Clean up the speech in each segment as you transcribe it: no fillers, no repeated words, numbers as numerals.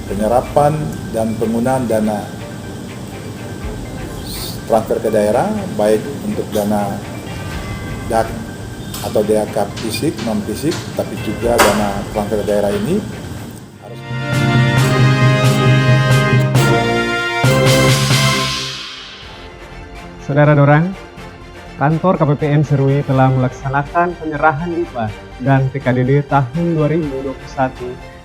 penyerapan dan penggunaan dana transfer ke daerah, baik untuk dana DAK atau DAK fisik, non fisik, tapi juga dana transfer ke daerah ini harus. Saudara Dorang, kantor KPPN Serui telah melaksanakan penyerahan IPA dan TKDD tahun 2021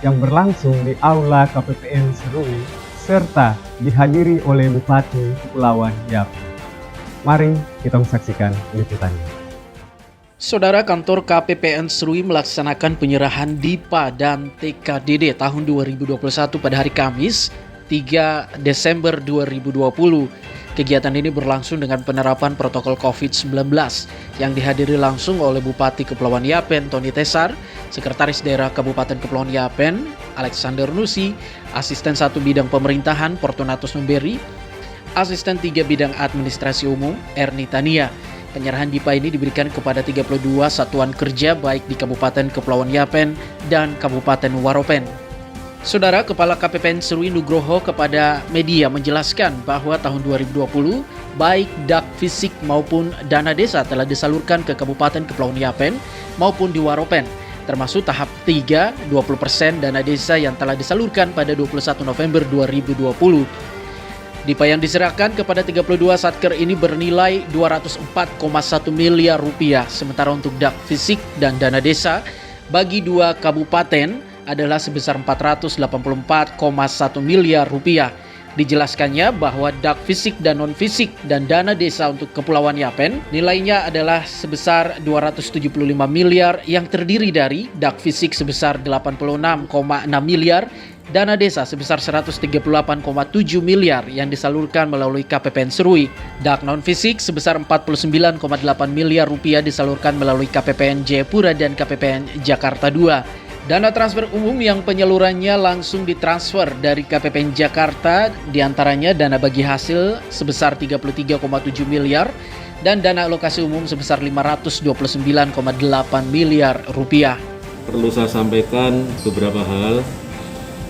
yang berlangsung di Aula KPPN Serui serta dihadiri oleh Bupati Kepulauan Yapen. Mari kita saksikan liputannya. Saudara, kantor KPPN Serui melaksanakan penyerahan DIPA dan TKDD tahun 2021 pada hari Kamis 3 Desember 2020. Kegiatan ini berlangsung dengan penerapan protokol COVID-19 yang dihadiri langsung oleh Bupati Kepulauan Yapen Tony Tesar, Sekretaris Daerah Kabupaten Kepulauan Yapen Alexander Nusi, Asisten 1 Bidang Pemerintahan Fortunatus Memberi, Asisten 3 Bidang Administrasi Umum Erni Tania. Penyerahan DIPA ini diberikan kepada 32 satuan kerja baik di Kabupaten Kepulauan Yapen dan Kabupaten Waropen. Saudara, Kepala KPPN Serui Nugroho kepada media menjelaskan bahwa tahun 2020 baik DAK fisik maupun dana desa telah disalurkan ke Kabupaten Kepulauan Yapen maupun di Waropen, termasuk tahap 3, 20% dana desa yang telah disalurkan pada 21 November 2020. DIPA yang diserahkan kepada 32 satker ini bernilai 204,1 miliar rupiah, sementara untuk DAK fisik dan dana desa bagi 2 kabupaten adalah sebesar 484,1 miliar rupiah. Dijelaskannya bahwa DAK fisik dan non-fisik dan dana desa untuk Kepulauan Yapen nilainya adalah sebesar 275 miliar yang terdiri dari DAK fisik sebesar 86,6 miliar, dana desa sebesar 138,7 miliar yang disalurkan melalui KPPN Serui. DAK non-fisik sebesar 49,8 miliar rupiah disalurkan melalui KPPN Jayapura dan KPPN Jakarta II. Dana transfer umum yang penyalurannya langsung ditransfer dari KPPN Jakarta, diantaranya dana bagi hasil sebesar 33,7 miliar dan dana alokasi umum sebesar 529,8 miliar rupiah. Perlu saya sampaikan beberapa hal.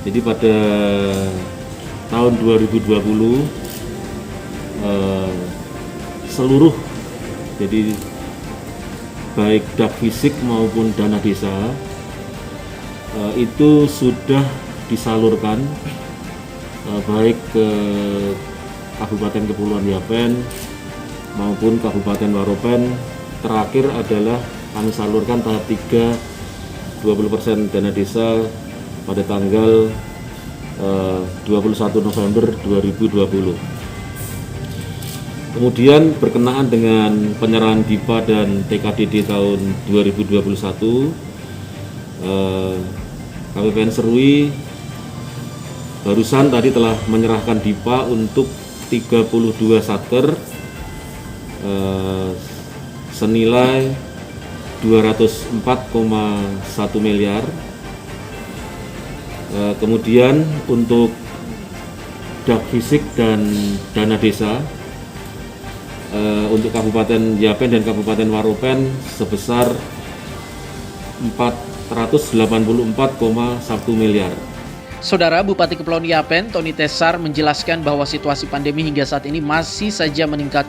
Jadi pada tahun 2020 seluruh, jadi baik DAK fisik maupun dana desa itu sudah disalurkan baik ke Kabupaten Kepulauan Yapen maupun Kabupaten Waropen. Terakhir adalah kami salurkan tahap 3 20% dana desa pada tanggal 21 November 2020. Kemudian berkenaan dengan penyerahan DIPA dan TKDD tahun 2021, KPPN Serui barusan tadi telah menyerahkan DIPA untuk 32 satker senilai 204,1 miliar. Kemudian untuk DAK fisik dan dana desa untuk Kabupaten Yapen dan Kabupaten Waropen sebesar 484,1 miliar. Saudara, Bupati Kepulauan Yapen Tony Tesar menjelaskan bahwa situasi pandemi hingga saat ini masih saja meningkat,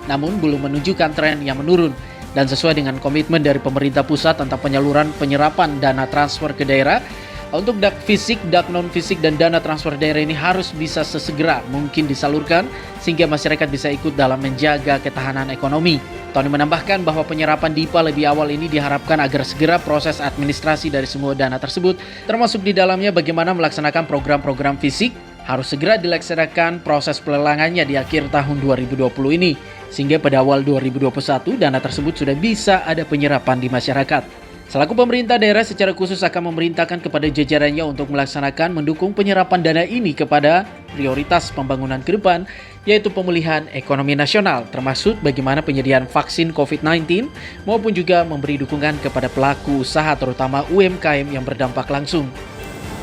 namun belum menunjukkan tren yang menurun. Dan sesuai dengan komitmen dari pemerintah pusat tentang penyaluran penyerapan dana transfer ke daerah, untuk DAK fisik, DAK non-fisik, dan dana transfer daerah ini harus bisa sesegera mungkin disalurkan sehingga masyarakat bisa ikut dalam menjaga ketahanan ekonomi. Tony menambahkan bahwa penyerapan DIPA lebih awal ini diharapkan agar segera proses administrasi dari semua dana tersebut, termasuk di dalamnya bagaimana melaksanakan program-program fisik, harus segera dilaksanakan proses pelelangannya di akhir tahun 2020 ini, sehingga pada awal 2021 dana tersebut sudah bisa ada penyerapan di masyarakat. Selaku pemerintah daerah secara khusus akan memerintahkan kepada jajarannya untuk melaksanakan mendukung penyerapan dana ini kepada prioritas pembangunan ke depan, yaitu pemulihan ekonomi nasional, termasuk bagaimana penyediaan vaksin COVID-19 maupun juga memberi dukungan kepada pelaku usaha terutama UMKM yang berdampak langsung.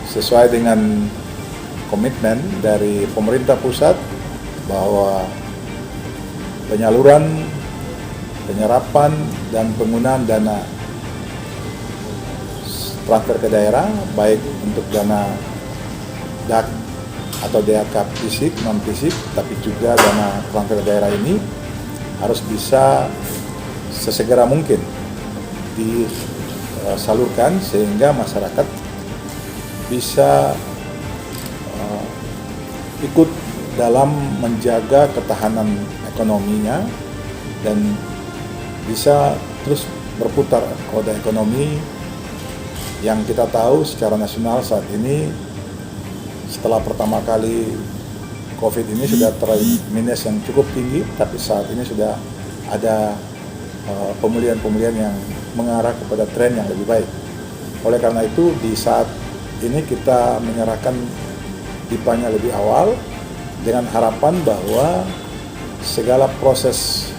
Sesuai dengan komitmen dari pemerintah pusat bahwa penyaluran, penyerapan, dan penggunaan dana transfer ke daerah, baik untuk dana DAK atau DAK fisik, non fisik, tapi juga dana perangkat daerah ini harus bisa sesegera mungkin disalurkan sehingga masyarakat bisa ikut dalam menjaga ketahanan ekonominya dan bisa terus berputar roda ekonomi yang kita tahu secara nasional saat ini setelah pertama kali COVID ini sudah minus yang cukup tinggi, tapi saat ini sudah ada pemulihan-pemulihan yang mengarah kepada tren yang lebih baik. Oleh karena itu di saat ini kita menyerahkan DIPA-nya lebih awal dengan harapan bahwa segala proses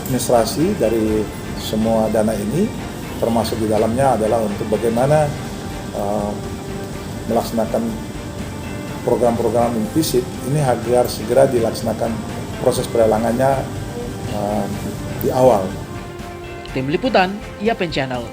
administrasi dari semua dana ini termasuk di dalamnya adalah untuk bagaimana melaksanakan program-program implicit ini agar segera dilaksanakan proses pelelangannya di awal. Tim Liputan, Yapen Channel.